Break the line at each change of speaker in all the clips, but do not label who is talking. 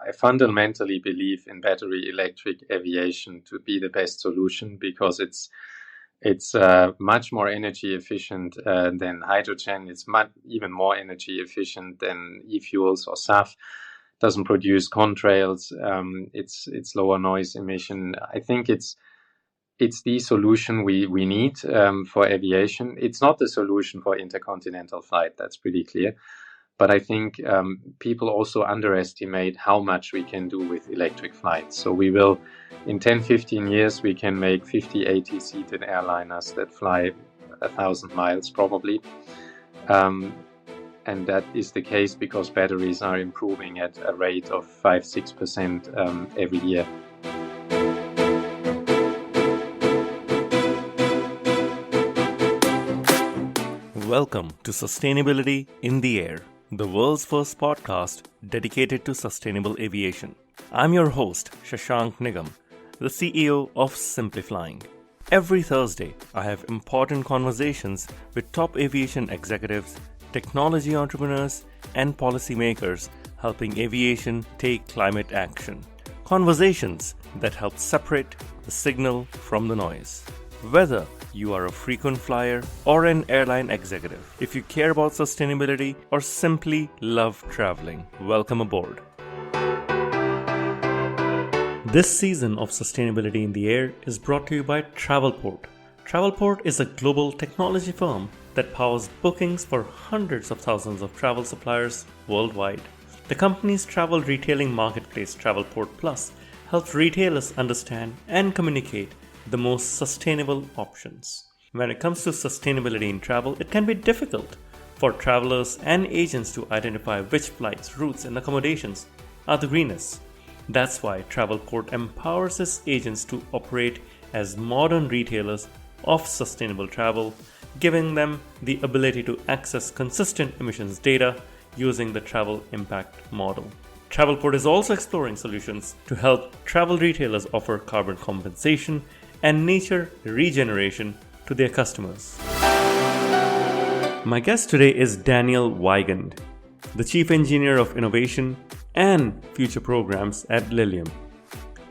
I fundamentally believe in battery electric aviation to be the best solution because it's much more energy efficient than hydrogen. It's even more energy efficient than e-fuels or SAF. Doesn't produce contrails. It's lower noise emission. I think it's the solution we need for aviation. It's not the solution for intercontinental flight. That's pretty clear. But I think people also underestimate how much we can do with electric flights. So we will, in 10, 15 years, we can make 50, 80-seated airliners that fly 1,000 miles probably. And that is the case because batteries are improving at a rate of 5-6% every year.
Welcome to Sustainability in the Air, the world's first podcast dedicated to sustainable aviation. I'm your host, Shashank Nigam, the CEO of Simply Flying. Every Thursday, I have important conversations with top aviation executives, technology entrepreneurs, and policymakers helping aviation take climate action. Conversations that help separate the signal from the noise. Whether you are a frequent flyer or an airline executive, if you care about sustainability or simply love traveling, welcome aboard. This season of Sustainability in the Air is brought to you by Travelport. Travelport is a global technology firm that powers bookings for hundreds of thousands of travel suppliers worldwide. The company's travel retailing marketplace, Travelport Plus, helps retailers understand and communicate the most sustainable options. When it comes to sustainability in travel, it can be difficult for travelers and agents to identify which flights, routes, and accommodations are the greenest. That's why Travelport empowers its agents to operate as modern retailers of sustainable travel, giving them the ability to access consistent emissions data using the travel impact model. Travelport is also exploring solutions to help travel retailers offer carbon compensation and nature regeneration to their customers. My guest today is Daniel Wiegand, the Chief Engineer of Innovation and Future Programs at Lilium.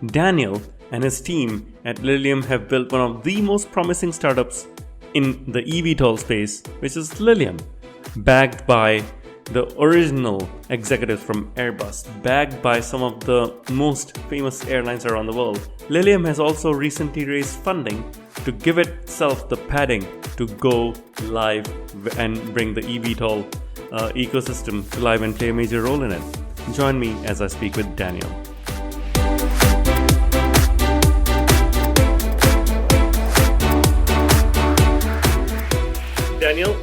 Daniel and his team at Lilium have built one of the most promising startups in the eVTOL space, which is Lilium, backed by the original executives from Airbus, backed by some of the most famous airlines around the world. Lilium has also recently raised funding to give itself the padding to go live and bring the eVTOL ecosystem to life and play a major role in it. Join me as I speak with Daniel. Daniel,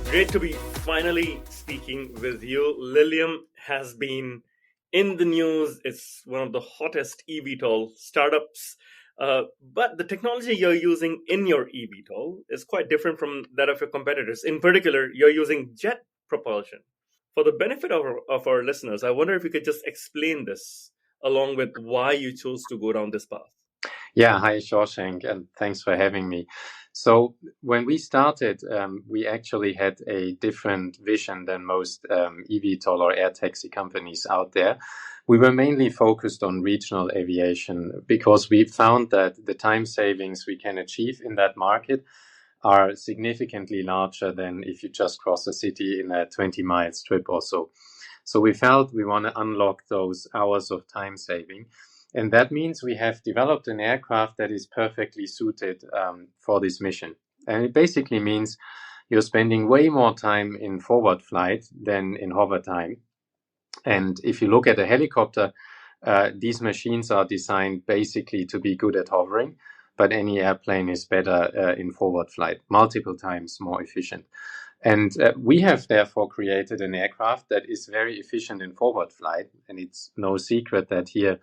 great to be finally speaking with you. Lilium has been in the news. It's one of the hottest eVTOL startups. But the technology you're using in your eVTOL is quite different from that of your competitors. In particular, you're using jet propulsion. For the benefit of our listeners, I wonder if you could just explain this along with why you chose to go down this path.
Yeah, hi, Shawshank, and thanks for having me. So when we started, we actually had a different vision than most eVTOL or air taxi companies out there. We were mainly focused on regional aviation because we found that the time savings we can achieve in that market are significantly larger than if you just cross a city in a 20 miles trip or so. So we felt we want to unlock those hours of time saving. And that means we have developed an aircraft that is perfectly suited for this mission. And it basically means you're spending way more time in forward flight than in hover time. And if you look at a helicopter, these machines are designed basically to be good at hovering, but any airplane is better in forward flight, multiple times more efficient. And we have therefore created an aircraft that is very efficient in forward flight. And it's no secret that here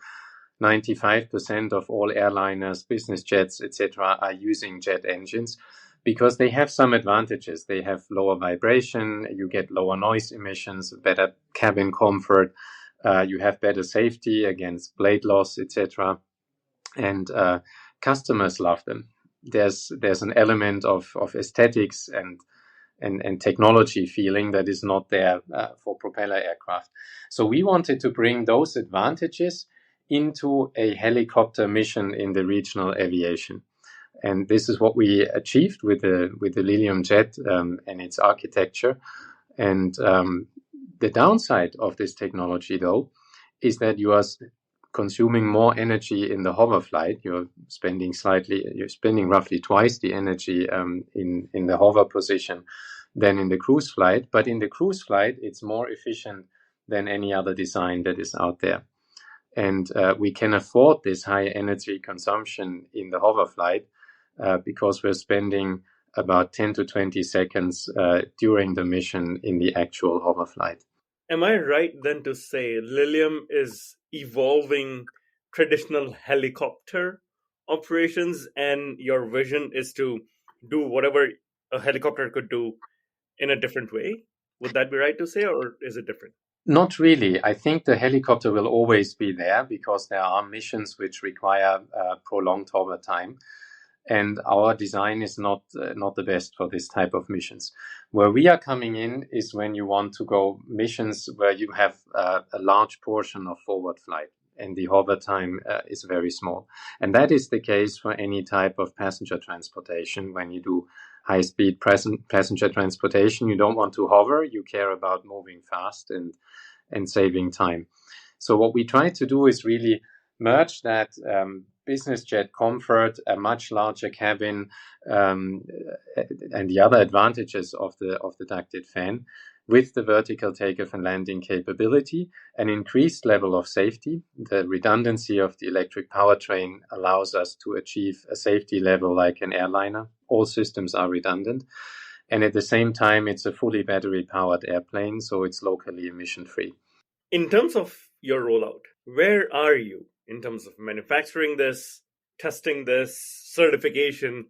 95% of all airliners, business jets, etc., are using jet engines because they have some advantages. They have lower vibration, you get lower noise emissions, better cabin comfort, you have better safety against blade loss, etc. And customers love them. There's an element of aesthetics and and technology feeling that is not there for propeller aircraft. So we wanted to bring those advantages into a helicopter mission in the regional aviation. And this is what we achieved with the Lilium Jet and its architecture. And the downside of this technology, though, is that you are consuming more energy in the hover flight. You're spending roughly twice the energy in the hover position than in the cruise flight. But in the cruise flight, it's more efficient than any other design that is out there. And we can afford this high energy consumption in the hover flight because we're spending about 10 to 20 seconds during the mission in the actual hover flight.
Am I right then to say Lilium is evolving traditional helicopter operations, and your vision is to do whatever a helicopter could do in a different way? Would that be right to say, or is it different?
Not really. I think the helicopter will always be there because there are missions which require prolonged hover time. And our design is not the best for this type of missions. Where we are coming in is when you want to go missions where you have a large portion of forward flight and the hover time is very small. And that is the case for any type of passenger transportation. When you do high-speed passenger transportation, you don't want to hover. You care about moving fast and saving time. So what we try to do is really merge that business jet comfort, a much larger cabin, and the other advantages of the ducted fan with the vertical takeoff and landing capability, an increased level of safety. The redundancy of the electric powertrain allows us to achieve a safety level like an airliner. All systems are redundant. And at the same time, it's a fully battery-powered airplane, so it's locally emission-free.
In terms of your rollout, where are you in terms of manufacturing this, testing this, certification?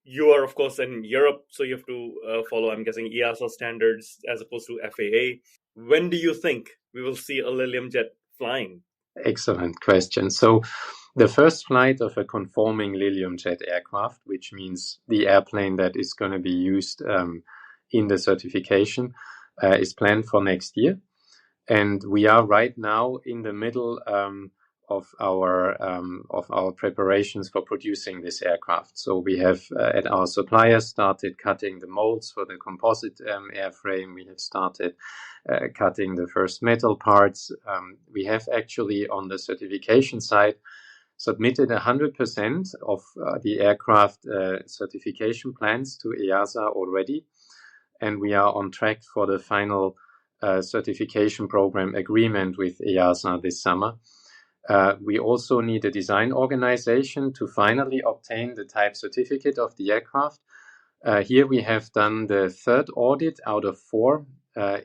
You are, of course, in Europe, so you have to follow, I'm guessing, EASA standards as opposed to FAA. When do you think we will see a Lilium Jet flying?
Excellent question. So the first flight of a conforming Lilium Jet aircraft, which means the airplane that is going to be used in the certification, is planned for next year. And we are right now in the middle of our preparations for producing this aircraft. So we have at our suppliers started cutting the molds for the composite airframe. We have started cutting the first metal parts. We have actually on the certification side submitted 100% of the aircraft certification plans to EASA already, and we are on track for the final certification program agreement with EASA this summer. We also need a design organization to finally obtain the type certificate of the aircraft. Here we have done the third audit out of 4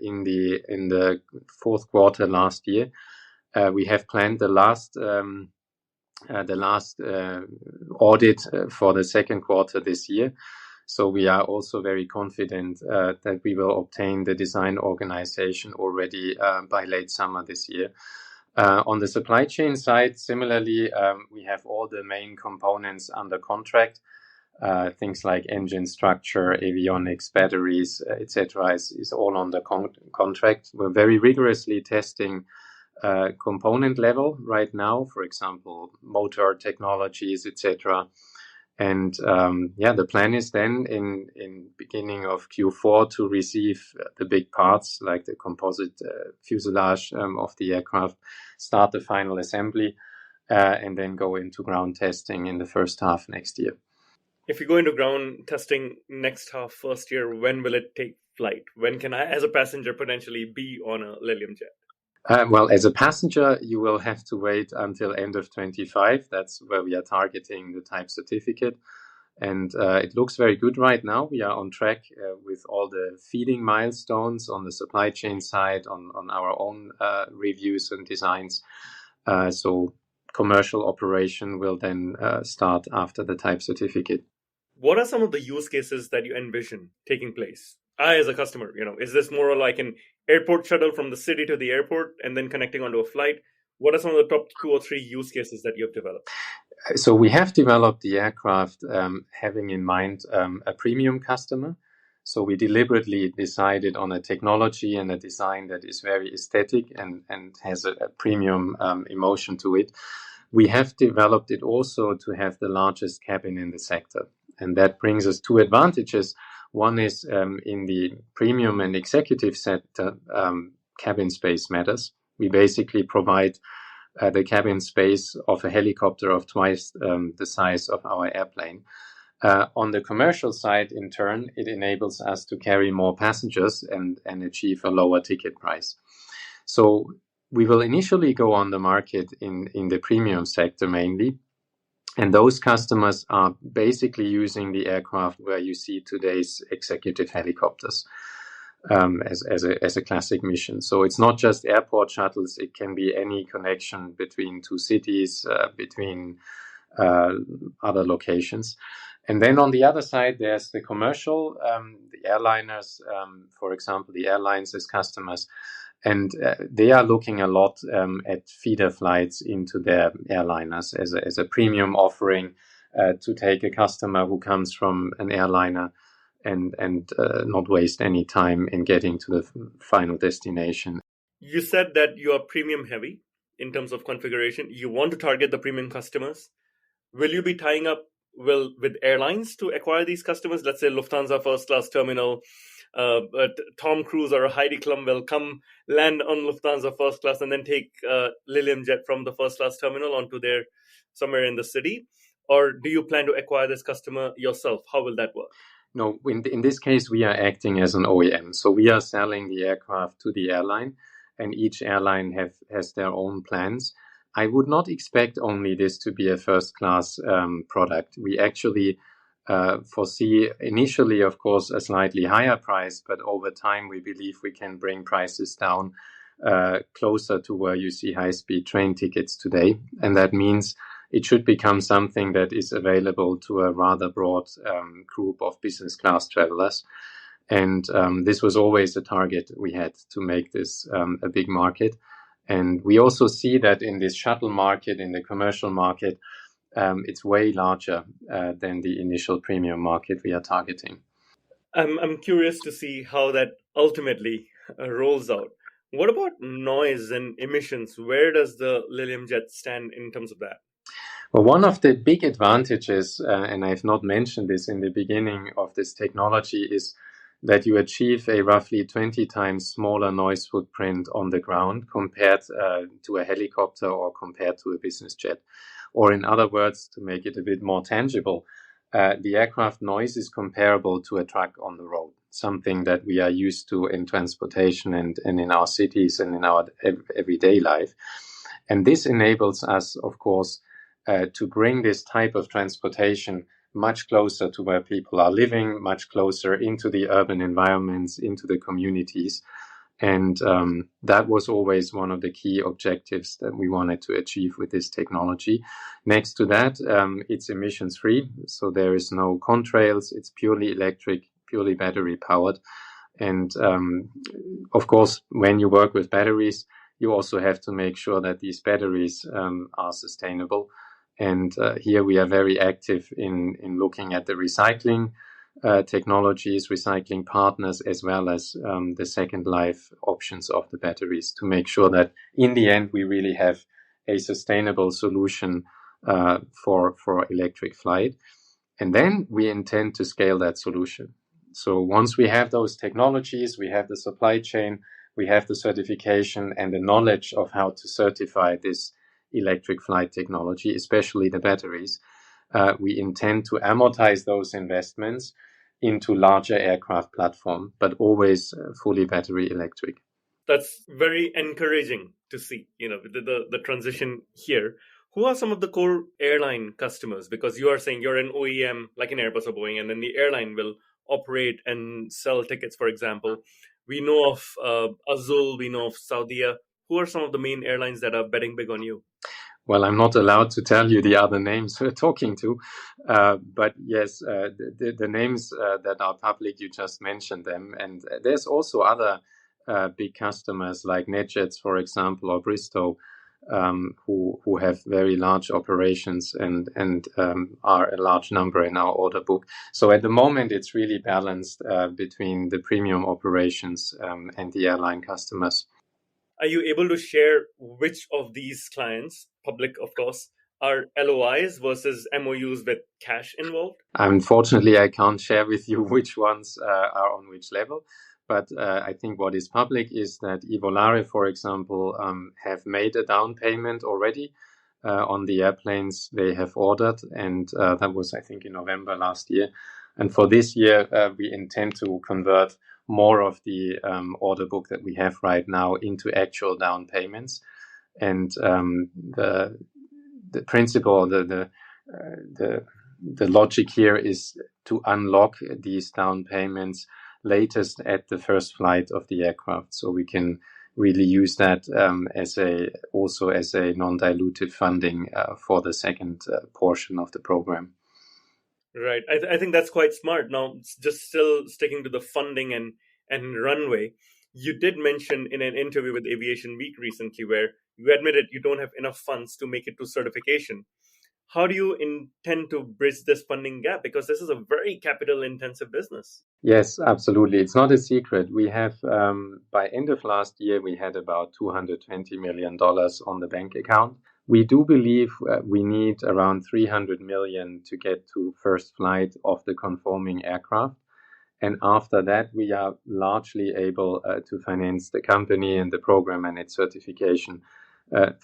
in the fourth quarter last year. We have planned the last audit for the second quarter this year. So we are also very confident that we will obtain the design organization already by late summer this year. On the supply chain side, similarly, we have all the main components under contract. Things like engine structure, avionics, batteries, etc. is all on the contract. We're very rigorously testing component level right now, for example, motor technologies, etc. And the plan is then in beginning of Q4 to receive the big parts like the composite fuselage of the aircraft, start the final assembly, and then go into ground testing in the first half next year.
If you go into ground testing next half, first year, when will it take flight? When can I, as a passenger, potentially be on a Lilium Jet?
Well, as a passenger, you will have to wait until end of 25. That's where we are targeting the type certificate. And it looks very good right now. We are on track with all the feeding milestones on the supply chain side, on our own reviews and designs. So commercial operation will then start after the type certificate.
What are some of the use cases that you envision taking place? I, as a customer, is this more like an airport shuttle from the city to the airport and then connecting onto a flight? What are some of the top 2 or 3 use cases that you have developed?
So we have developed the aircraft having in mind a premium customer. So we deliberately decided on a technology and a design that is very aesthetic and has a premium emotion to it. We have developed it also to have the largest cabin in the sector. And that brings us two advantages. One is in the premium and executive sector, cabin space matters. We basically provide the cabin space of a helicopter of twice the size of our airplane. On the commercial side, in turn, it enables us to carry more passengers and achieve a lower ticket price. So we will initially go on the market in the premium sector mainly. And those customers are basically using the aircraft where you see today's executive helicopters as a classic mission. So it's not just airport shuttles. It can be any connection between two cities, between other locations. And then on the other side, there's the commercial, the airliners, for example, the airlines as customers. And they are looking a lot at feeder flights into their airliners as a premium offering to take a customer who comes from an airliner and not waste any time in getting to the final destination.
You said that you are premium heavy in terms of configuration. You want to target the premium customers. Will you be tying up with airlines to acquire these customers? Let's say Lufthansa first class terminal, Tom Cruise or Heidi Klum will come land on Lufthansa first class and then take Lilium Jet from the first class terminal onto their somewhere in the city? Or do you plan to acquire this customer yourself? How will that work?
No, in this case, we are acting as an OEM. So we are selling the aircraft to the airline, and each airline has their own plans. I would not expect only this to be a first-class product. We actually foresee initially, of course, a slightly higher price, but over time we believe we can bring prices down closer to where you see high-speed train tickets today. And that means it should become something that is available to a rather broad group of business class travelers. And this was always a target we had to make this a big market. And we also see that in this shuttle market, in the commercial market, it's way larger than the initial premium market we are targeting.
I'm curious to see how that ultimately rolls out. What about noise and emissions? Where does the Lilium Jet stand in terms of that?
Well, one of the big advantages, and I've not mentioned this in the beginning of this technology, is that you achieve a roughly 20 times smaller noise footprint on the ground compared to a helicopter or compared to a business jet. Or in other words, to make it a bit more tangible, the aircraft noise is comparable to a truck on the road, something that we are used to in transportation and in our cities and in our everyday life. And this enables us, of course, to bring this type of transportation much closer to where people are living, much closer into the urban environments, into the communities. And that was always one of the key objectives that we wanted to achieve with this technology. Next to that, it's emissions free. So there is no contrails. It's purely electric, purely battery powered. And of course, when you work with batteries, you also have to make sure that these batteries are sustainable. And here we are very active in looking at the recycling technologies, recycling partners, as well as the second life options of the batteries to make sure that in the end we really have a sustainable solution for electric flight. And then we intend to scale that solution. So once we have those technologies, we have the supply chain, we have the certification and the knowledge of how to certify this electric flight technology, especially the batteries, we intend to amortize those investments into larger aircraft platform, but always fully battery electric.
That's very encouraging to see, the transition here. Who are some of the core airline customers? Because you are saying you're an OEM, like an Airbus or Boeing, and then the airline will operate and sell tickets, for example. We know of Azul, we know of Saudia. Who are some of the main airlines that are betting big on you?
Well, I'm not allowed to tell you the other names we're talking to, but yes, the names that are public, you just mentioned them. And there's also other big customers like NetJets, for example, or Bristow, who have very large operations and are a large number in our order book. So at the moment, it's really balanced between the premium operations and the airline customers.
Are you able to share which of these clients, public of course, are LOIs versus MOUs with cash involved?
Unfortunately, I can't share with you which ones are on which level. But I think what is public is that Evolare, for example, have made a down payment already on the airplanes they have ordered. And that was, I think, in November last year. And for this year, we intend to convert more of the order book that we have right now into actual down payments. And the principle, the logic here is to unlock these down payments latest at the first flight of the aircraft, so we can really use that as a non-dilutive funding for the second portion of the program.
Right. I think that's quite smart. Now, just still sticking to the funding and runway, you did mention in an interview with Aviation Week recently where you admitted you don't have enough funds to make it to certification. How do you intend to bridge this funding gap? Because this is a very capital-intensive business.
Yes, absolutely. It's not a secret. We have, by end of last year, we had about $220 million on the bank account. We do believe we need around 300 million to get to first flight of the conforming aircraft. And after that, we are largely able to finance the company and the program and its certification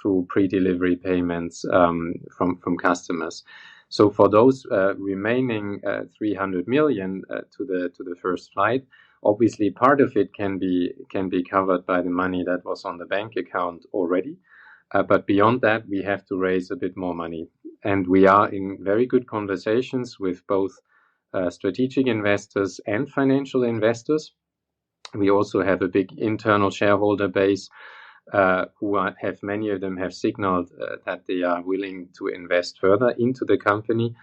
through pre-delivery payments from customers. So for those remaining 300 million to the first flight, obviously part of it can be covered by the money that was on the bank account already. But beyond that, we have to raise a bit more money. And we are in very good conversations with both strategic investors and financial investors. We also have a big internal shareholder base many of them have signaled that they are willing to invest further into the company.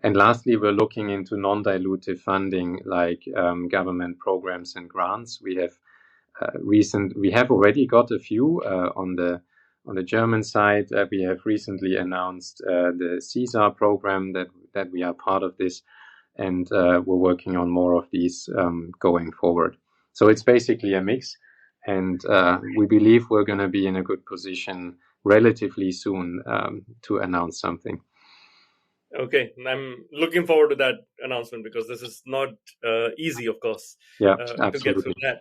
And lastly, we're looking into non-dilutive funding like government programs and grants. We have already got a few on the German side. We have recently announced the CSAR program that we are part of this, and we're working on more of these going forward. So it's basically a mix. And we believe we're going to be in a good position relatively soon to announce something.
Okay, I'm looking forward to that announcement because this is not easy, of course,
to
get through that.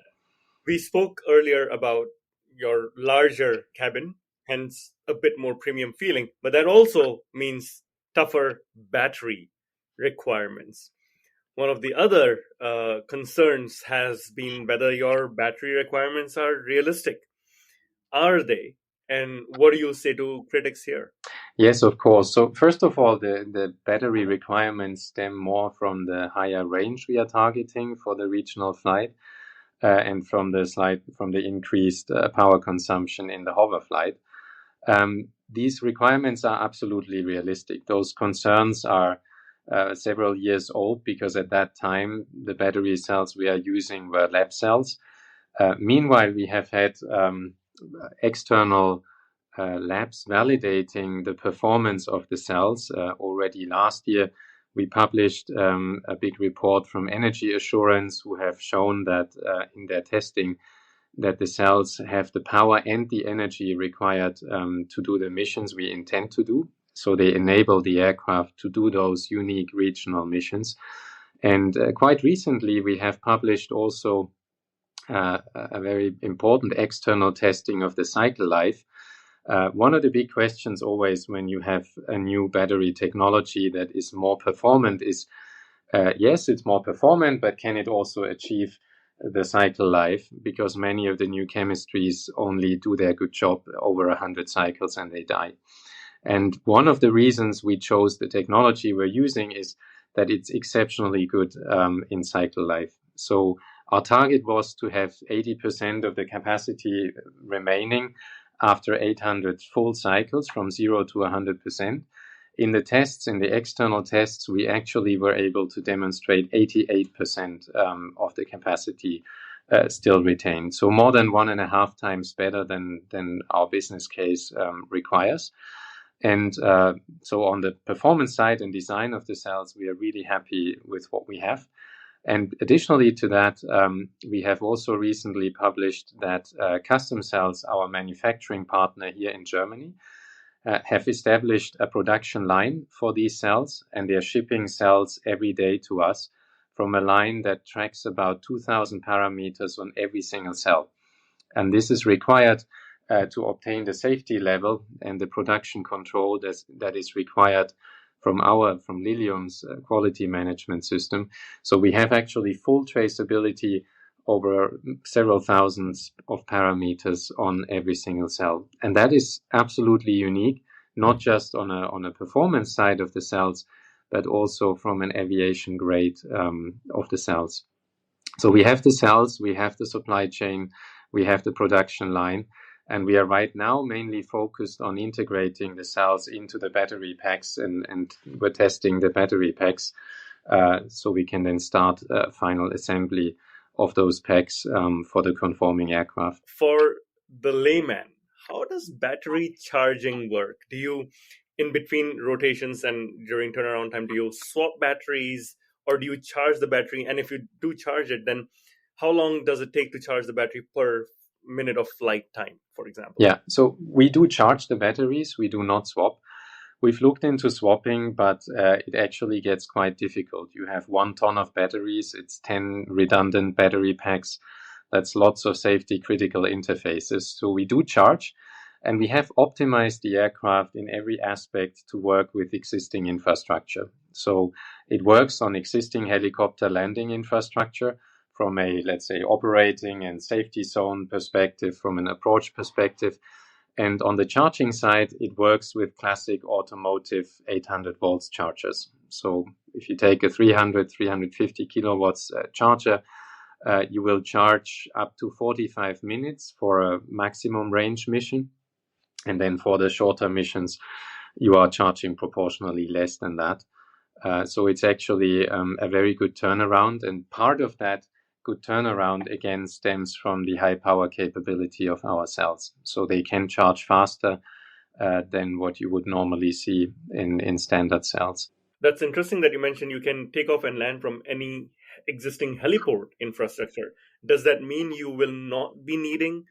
We spoke earlier about your larger cabin, hence a bit more premium feeling, but that also means tougher battery requirements. One of the other concerns has been whether your battery requirements are realistic. Are they? And what do you say to critics here?
Yes, of course. So first of all, the battery requirements stem more from the higher range we are targeting for the regional flight and from the increased power consumption in the hover flight. These requirements are absolutely realistic. Those concerns are several years old because at that time the battery cells we are using were lab cells. Meanwhile, we have had external labs validating the performance of the cells. Already last year, we published a big report from Energy Assurance who have shown that in their testing that the cells have the power and the energy required to do the missions we intend to do. So they enable the aircraft to do those unique regional missions. And quite recently, we have published also a very important external testing of the cycle life. One of the big questions always when you have a new battery technology that is more performant is, yes, it's more performant, but can it also achieve the cycle life? Because many of the new chemistries only do their good job over 100 cycles and they die. And one of the reasons we chose the technology we're using is that it's exceptionally good in cycle life. So our target was to have 80% of the capacity remaining after 800 full cycles from 0 to 100%. In the tests, in the external tests, we actually were able to demonstrate 88% of the capacity still retained. So more than 1.5 times better than our business case requires. And so on the performance side and design of the cells, we are really happy with what we have. And additionally to that, we have also recently published that Custom Cells, our manufacturing partner here in Germany, have established a production line for these cells, and they're shipping cells every day to us from a line that tracks about 2,000 parameters on every single cell. And this is required to obtain the safety level and the production control that is required from Lilium's quality management system. So we have actually full traceability over several thousands of parameters on every single cell. And that is absolutely unique, not just on a performance side of the cells, but also from an aviation grade of the cells. So we have the cells, we have the supply chain, we have the production line, and we are right now mainly focused on integrating the cells into the battery packs, and we're testing the battery packs so we can then start final assembly of those packs for the conforming aircraft.
For the layman, how does battery charging work? Do you, in between rotations and during turnaround time, do you swap batteries, or do you charge the battery? And if you do charge it, then how long does it take to charge the battery per minute of flight time, for example?
Yeah, so we do charge the batteries, we do not swap. We've looked into swapping, but it actually gets quite difficult. You have 1 ton of batteries, it's 10 redundant battery packs. That's lots of safety critical interfaces. So we do charge, and we have optimized the aircraft in every aspect to work with existing infrastructure. So it works on existing helicopter landing infrastructure from a, let's say, operating and safety zone perspective, from an approach perspective. And on the charging side, it works with classic automotive 800 volts chargers. So if you take a 350 kilowatts charger, you will charge up to 45 minutes for a maximum range mission. And then for the shorter missions, you are charging proportionally less than that. So it's actually a very good turnaround. And part of that good turnaround again stems from the high power capability of our cells. So they can charge faster than what you would normally see in standard cells.
That's interesting that you mentioned you can take off and land from any existing heliport infrastructure. Does that mean you will not be needing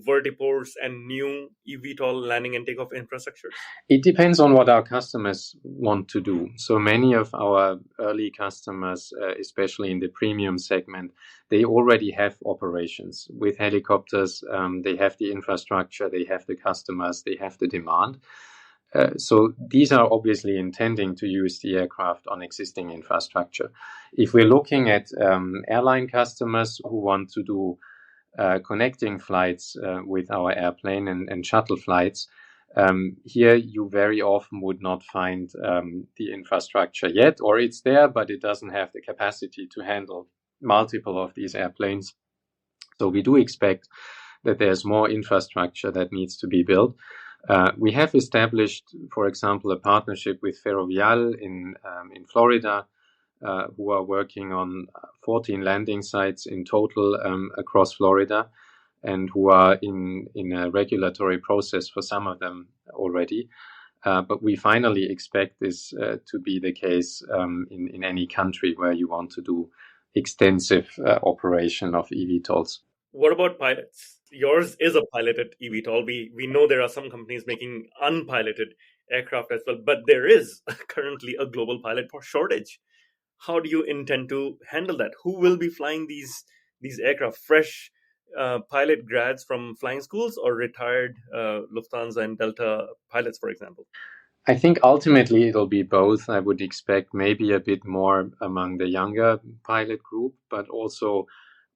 vertiports and new eVTOL landing and takeoff infrastructures?
It depends on what our customers want to do. So many of our early customers, especially in the premium segment, they already have operations with helicopters. They have the infrastructure, they have the customers, they have the demand. So these are obviously intending to use the aircraft on existing infrastructure. If we're looking at airline customers who want to do connecting flights with our airplane and shuttle flights, here you very often would not find the infrastructure yet, or it's there, but it doesn't have the capacity to handle multiple of these airplanes. So we do expect that there's more infrastructure that needs to be built. We have established, for example, a partnership with Ferrovial in Florida, who are working on 14 landing sites in total across Florida, and who are in a regulatory process for some of them already. But we finally expect this to be the case in any country where you want to do extensive operation of eVTOLs.
What about pilots? Yours is a piloted eVTOL. We know there are some companies making unpiloted aircraft as well, but there is currently a global pilot shortage. How do you intend to handle that? Who will be flying these aircraft? Fresh pilot grads from flying schools, or retired Lufthansa and Delta pilots, for example?
I think ultimately it'll be both. I would expect maybe a bit more among the younger pilot group, but also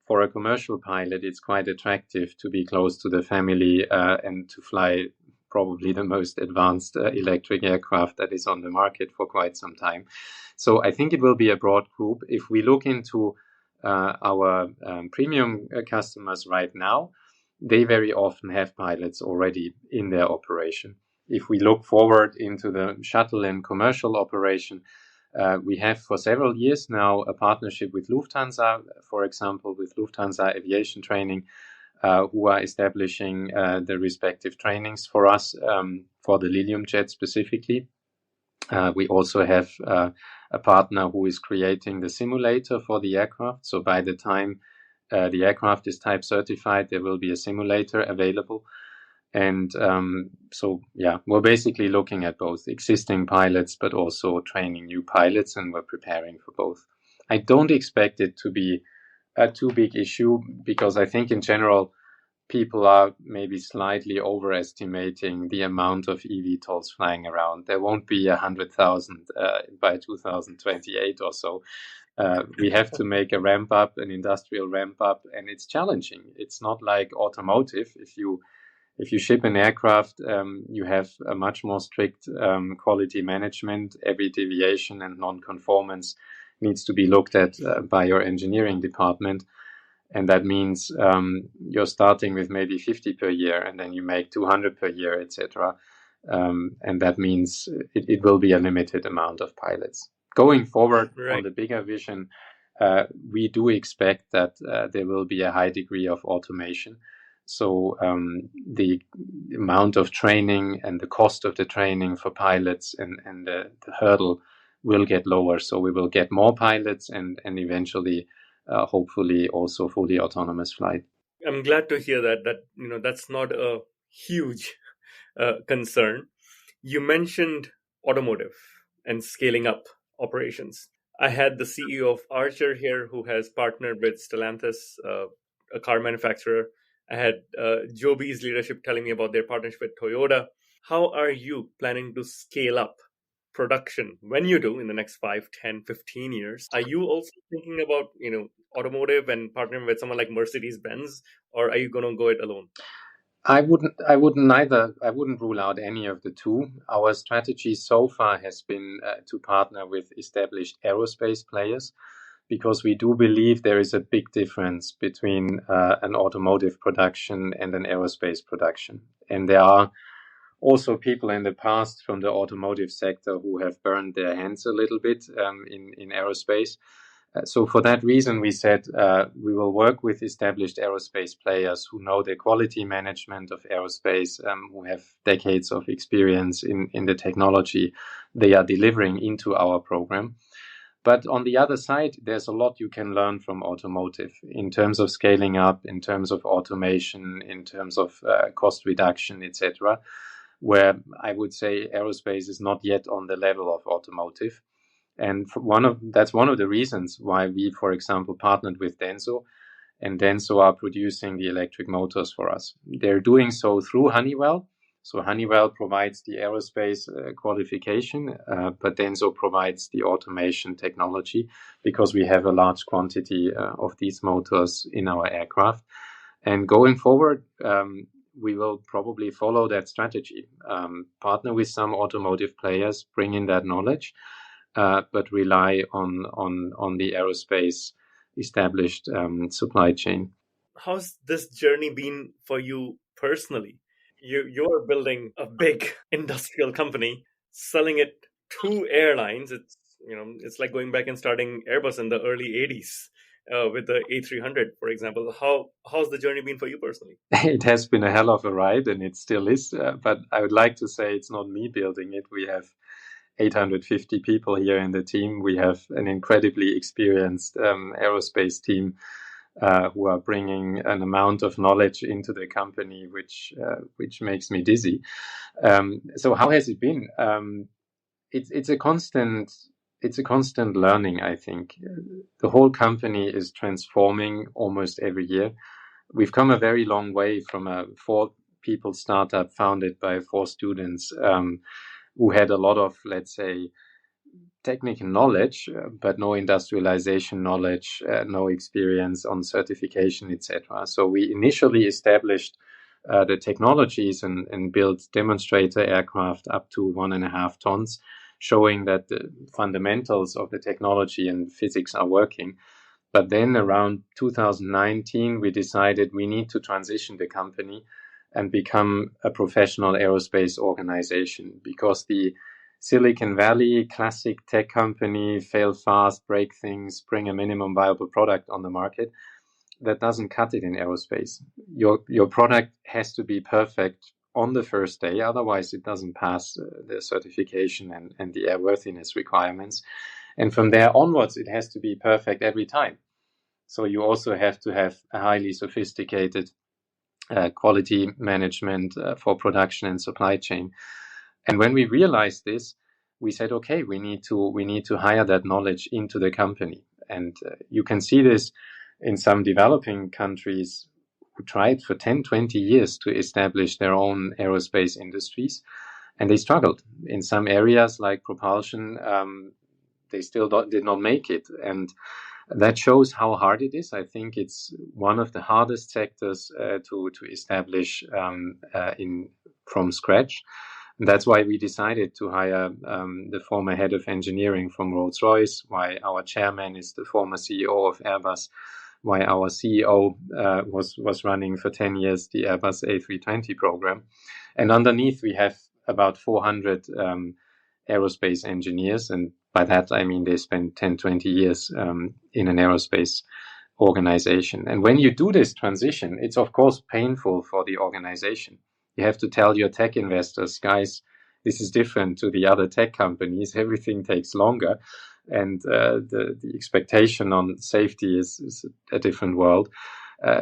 for a commercial pilot, it's quite attractive to be close to the family and to fly probably the most advanced electric aircraft that is on the market for quite some time. So I think it will be a broad group. If we look into our premium customers right now, they very often have pilots already in their operation. If we look forward into the shuttle and commercial operation, We have for several years now a partnership with Lufthansa, for example, with Lufthansa Aviation Training, who are establishing the respective trainings for us, for the Lilium Jet specifically. We also have a partner who is creating the simulator for the aircraft. So by the time the aircraft is type certified, there will be a simulator available. And we're basically looking at both existing pilots, but also training new pilots, and we're preparing for both. I don't expect it to be a too big issue, because I think in general, people are maybe slightly overestimating the amount of eVTOLs flying around. There won't be 100,000 by 2028 or so. We have to make a ramp up, an industrial ramp up, and it's challenging. It's not like automotive. If you ship an aircraft, you have a much more strict quality management. Every deviation and non-conformance needs to be looked at by your engineering department. And that means you're starting with maybe 50 per year, and then you make 200 per year, etc. And that means it will be a limited amount of pilots. Going forward,
right,
on the bigger vision, we do expect that there will be a high degree of automation. So the amount of training and the cost of the training for pilots and the hurdle will get lower. So we will get more pilots and eventually, hopefully, also fully autonomous flight.
I'm glad to hear that that's not a huge concern. You mentioned automotive and scaling up operations. I had the CEO of Archer here, who has partnered with Stellantis, a car manufacturer. I had Joby's leadership telling me about their partnership with Toyota. How are you planning to scale up production when you do in the next 5, 10, 15 years? Are you also thinking about, automotive and partnering with someone like Mercedes-Benz, or are you going to go it alone?
I wouldn't rule out any of the two. Our strategy so far has been to partner with established aerospace players, because we do believe there is a big difference between an automotive production and an aerospace production. And there are also people in the past from the automotive sector who have burned their hands a little bit in aerospace. So for that reason, we said we will work with established aerospace players who know the quality management of aerospace, who have decades of experience in the technology they are delivering into our program. But on the other side, there's a lot you can learn from automotive in terms of scaling up, in terms of automation, in terms of cost reduction, etc., where I would say aerospace is not yet on the level of automotive. And that's one of the reasons why we, for example, partnered with Denso, and Denso are producing the electric motors for us. They're doing so through Honeywell. So Honeywell provides the aerospace qualification, but Denso provides the automation technology, because we have a large quantity of these motors in our aircraft. And going forward, we will probably follow that strategy, partner with some automotive players, bring in that knowledge, but rely on the aerospace established supply chain.
How's this journey been for you personally? You're building a big industrial company, selling it to airlines. It's like going back and starting Airbus in the early 80s with the A300, for example. How's the journey been for you personally?
It has been a hell of a ride, and it still is. But I would like to say it's not me building it. We have 850 people here in the team. We have an incredibly experienced aerospace team who are bringing an amount of knowledge into the company, which makes me dizzy. So how has it been? It's a constant learning, I think. The whole company is transforming almost every year. We've come a very long way from a 4-people startup founded by 4 students who had a lot of, let's say, technical knowledge, but no industrialization knowledge, no experience on certification, etc. So we initially established the technologies and built demonstrator aircraft up to 1.5 tons, showing that the fundamentals of the technology and physics are working. But then around 2019, we decided we need to transition the company and become a professional aerospace organization, because the Silicon Valley, classic tech company, fail fast, break things, bring a minimum viable product on the market. That doesn't cut it in aerospace. Your product has to be perfect on the first day, otherwise it doesn't pass the certification and the airworthiness requirements. And from there onwards, it has to be perfect every time. So you also have to have a highly sophisticated quality management for production and supply chain. And when we realized this, we said, okay, we need to hire that knowledge into the company. And you can see this in some developing countries who tried for 10, 20 years to establish their own aerospace industries. And they struggled in some areas like propulsion. They still did not make it. And that shows how hard it is. I think it's one of the hardest sectors to establish from scratch. And that's why we decided to hire the former head of engineering from Rolls-Royce, why our chairman is the former CEO of Airbus, why our CEO was running for 10 years the Airbus A320 program. And underneath, we have about 400 aerospace engineers. And by that, I mean they spend 10, 20 years in an aerospace organization. And when you do this transition, it's of course painful for the organization. You have to tell your tech investors, guys, this is different to the other tech companies. Everything takes longer. And the expectation on safety is a different world.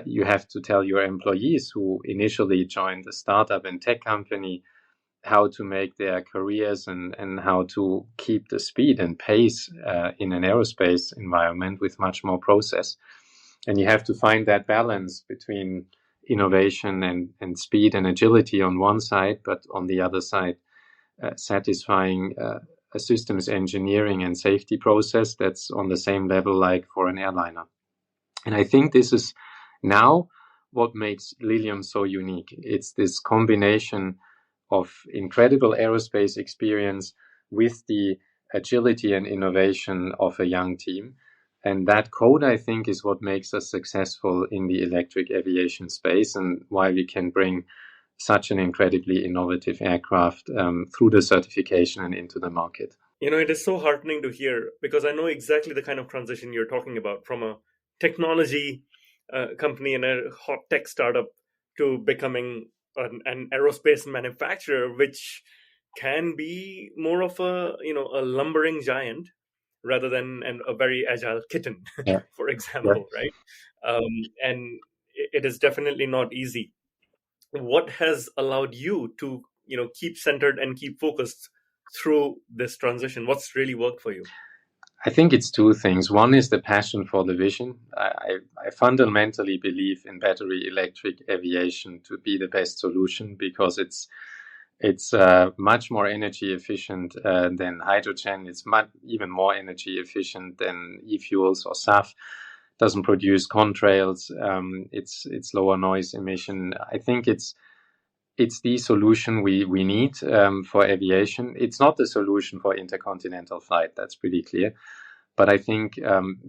You have to tell your employees who initially joined a startup and tech company how to make their careers and how to keep the speed and pace in an aerospace environment with much more process. And you have to find that balance between innovation and speed and agility on one side, but on the other side, satisfying a systems engineering and safety process that's on the same level like for an airliner. And I think this is now what makes Lilium so unique. It's this combination of incredible aerospace experience with the agility and innovation of a young team. And that code, I think, is what makes us successful in the electric aviation space and why we can bring such an incredibly innovative aircraft through the certification and into the market.
You know, it is so heartening to hear because I know exactly the kind of transition you're talking about from a technology company and a hot tech startup to becoming an aerospace manufacturer, which can be more of a lumbering giant rather than a very agile kitten,
Yeah.
for example,
Yeah.
right? And it is definitely not easy. What has allowed you to keep centered and keep focused through this transition? What's really worked for you?
I think it's two things. One is the passion for the vision. I fundamentally believe in battery electric aviation to be the best solution because it's much more energy efficient than hydrogen. It's even more energy efficient than e-fuels or SAF. Doesn't produce contrails. It's lower noise emission. I think it's the solution we need for aviation. It's not the solution for intercontinental flight. That's pretty clear. But I think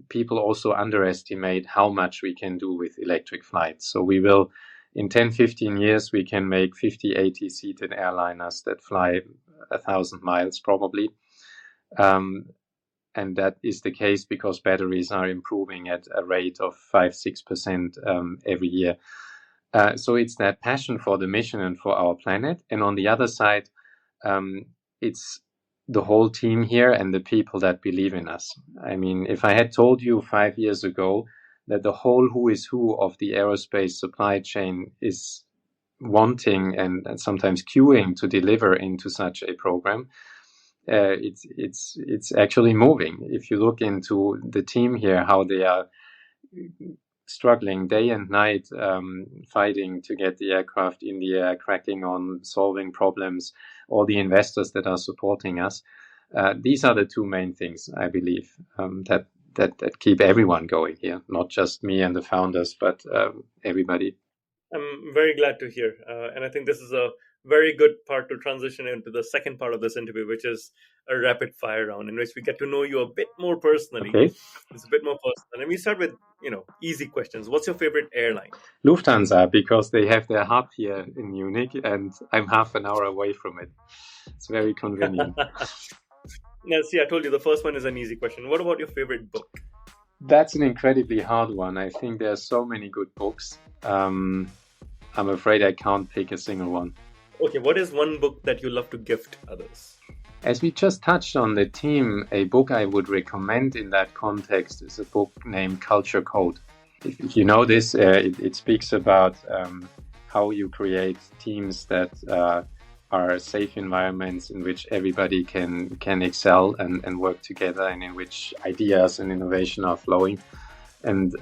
people also underestimate how much we can do with electric flights. So we will, in 10, 15 years, we can make 50, 80 seated airliners that fly 1,000 miles probably. And that is the case because batteries are improving at a rate of 5-6% every year. So it's that passion for the mission and for our planet. And on the other side, it's the whole team here and the people that believe in us. I mean, if I had told you 5 years ago that the whole who is who of the aerospace supply chain is wanting and sometimes queuing to deliver into such a program, it's actually moving. If you look into the team here, how they are struggling day and night, fighting to get the aircraft in the air, cracking on, solving problems, all the investors that are supporting us. These are the two main things, I believe, that keep everyone going here, not just me and the founders, but everybody.
I'm very glad to hear. And I think this is a very good part to transition into the second part of this interview, which is a rapid fire round in which we get to know you a bit more personally.
Okay.
It's a bit more personal. And we start with, easy questions. What's your favorite airline?
Lufthansa, because they have their hub here in Munich and I'm half an hour away from it. It's very convenient.
Now, see, I told you the first one is an easy question. What about your favorite book?
That's an incredibly hard one. I think there are so many good books. I'm afraid I can't pick a single one.
Okay, what is one book that you love to gift others?
As we just touched on the team, a book I would recommend in that context is a book named Culture Code. If you know this, it speaks about how you create teams that are safe environments in which everybody can excel and work together, and in which ideas and innovation are flowing. And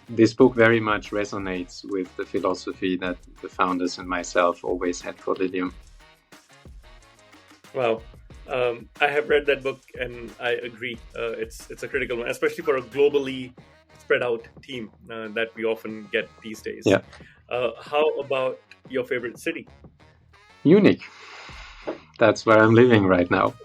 this book very much resonates with the philosophy that the founders and myself always had for Lilium.
Wow. I have read that book and I agree. It's a critical one, especially for a globally spread out team that we often get these days.
Yeah.
How about your favorite city?
Munich. That's where I'm living right now.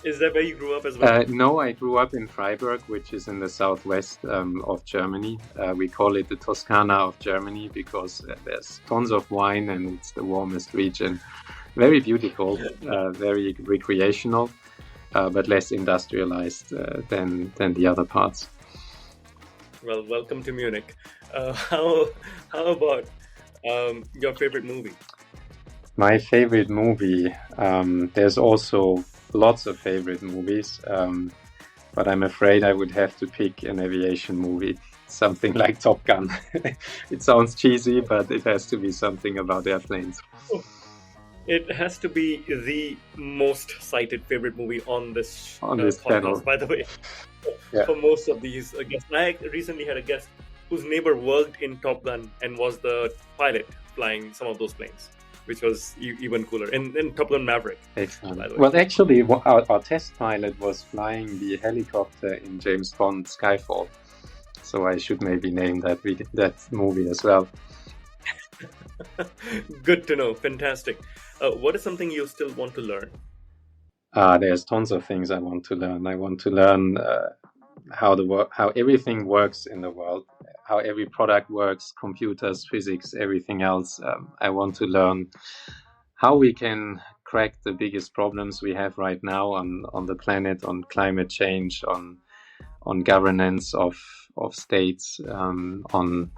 Is that where you grew up as well?
No, I grew up in Freiburg, which is in the southwest of Germany. We call it the Toscana of Germany because there's tons of wine and it's the warmest region. Very beautiful, very recreational, but less industrialized than the other parts.
Well, welcome to Munich. How about your favorite movie?
My favorite movie, there's also lots of favorite movies, but I'm afraid I would have to pick an aviation movie, something like Top Gun. It sounds cheesy, but it has to be something about airplanes.
It has to be the most cited favorite movie on this podcast,
channel,
by the way.
Yeah.
For most of these guests. I recently had a guest whose neighbor worked in Top Gun and was the pilot flying some of those planes, which was even cooler. In Top Gun Maverick.
Excellent.
By the way.
Well, actually, our test pilot was flying the helicopter in James Bond Skyfall. So I should maybe name that movie as well.
Good to know. Fantastic. What is something you still want to learn?
There's tons of things I want to learn. I want to learn how everything works in the world, how every product works, computers, physics, everything else. I want to learn how we can crack the biggest problems we have right now on the planet, on climate change, on governance of states, on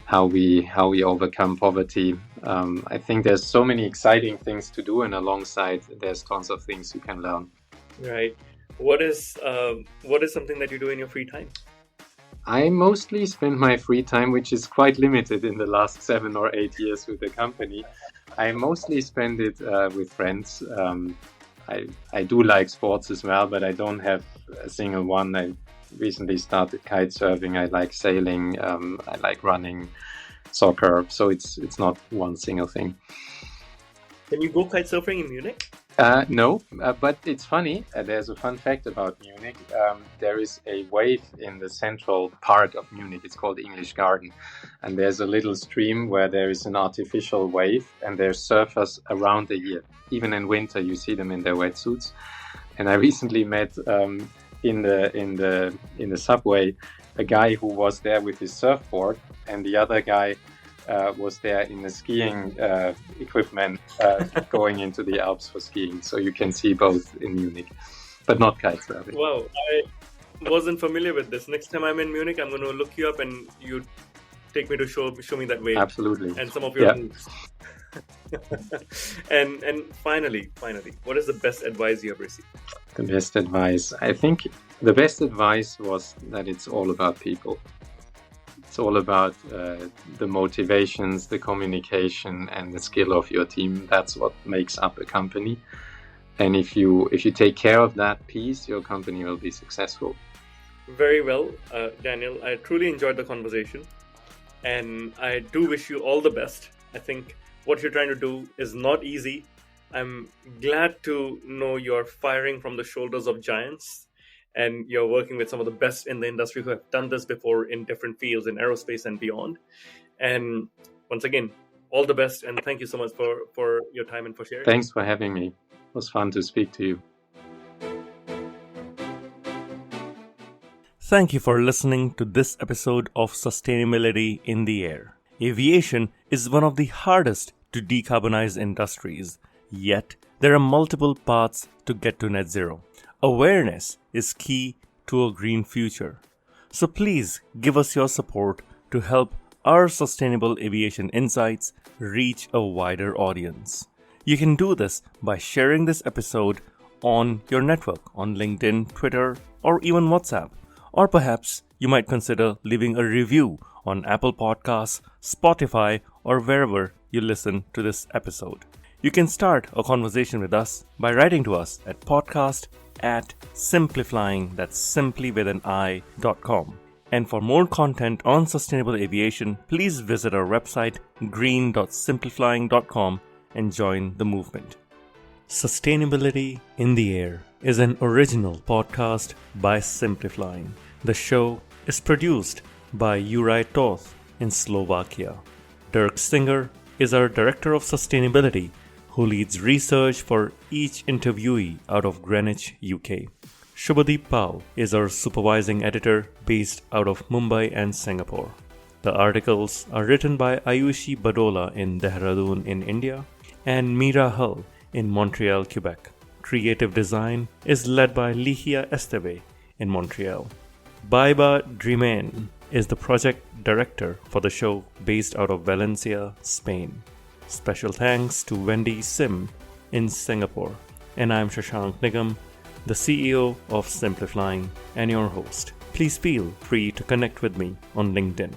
how we overcome poverty. I think there's so many exciting things to do, and alongside there's tons of things you can learn.
Right. What is something that you do in your free time?
I mostly spend my free time, which is quite limited in the last 7 or 8 years with the company. I mostly spend it with friends. I do like sports as well, but I don't have a single one. I recently started kite surfing. I like sailing. I like running, soccer. So it's not one single thing.
Can you go kite surfing in Munich?
No, but it's funny. There's a fun fact about Munich. There is a wave in the central part of Munich. It's called the English Garden. And there's a little stream where there is an artificial wave, and there's surfers around the year. Even in winter, you see them in their wetsuits. And I recently met in the subway a guy who was there with his surfboard, and the other guy was there in the skiing equipment going into the Alps for skiing. So you can see both in Munich, but not kite surfing.
Wow, I wasn't familiar with this. Next time I'm in Munich, I'm going to look you up and you take me to show me that wave.
Absolutely.
And some of your moves. and finally, what is the best advice you have received?
The best advice, I think the best advice was that it's all about people. It's all about the motivations, the communication, and the skill of your team. That's what makes up a company. And if you take care of that piece, your company will be successful.
Very well, Daniel. I truly enjoyed the conversation, and I do wish you all the best. I think what you're trying to do is not easy. I'm glad to know you're firing from the shoulders of giants, and you're working with some of the best in the industry who have done this before in different fields in aerospace and beyond. And once again, all the best, and thank you so much for your time and for sharing.
Thanks for having me. It was fun to speak to you.
Thank you for listening to this episode of Sustainability in the Air. Aviation is one of the hardest to decarbonize industries, yet there are multiple paths to get to net zero. Awareness is key to a green future. So please give us your support to help our sustainable aviation insights reach a wider audience. You can do this by sharing this episode on your network, on LinkedIn, Twitter, or even WhatsApp. Or perhaps you might consider leaving a review on Apple Podcasts, Spotify, or wherever you listen to this episode. You can start a conversation with us by writing to us at podcast@simpliflying, that's simply with an i.com. And for more content on sustainable aviation, please visit our website green.simpliflying.com and join the movement. Sustainability in the Air is an original podcast by Simplifying. The show is produced by Juraj Toth in Slovakia. Dirk Singer is our Director of Sustainability, who leads research for each interviewee out of Greenwich, UK. Shubhadeep Pal is our Supervising Editor based out of Mumbai and Singapore. The articles are written by Ayushi Badola in Dehradun in India and Mira Hull in Montreal, Quebec. Creative design is led by Ligia Esteve in Montreal. Baiba Drimen is the project director for the show based out of Valencia, Spain. Special thanks to Wendy Sim in Singapore. And I'm Shashank Nigam, the CEO of Simplifying and your host. Please feel free to connect with me on LinkedIn.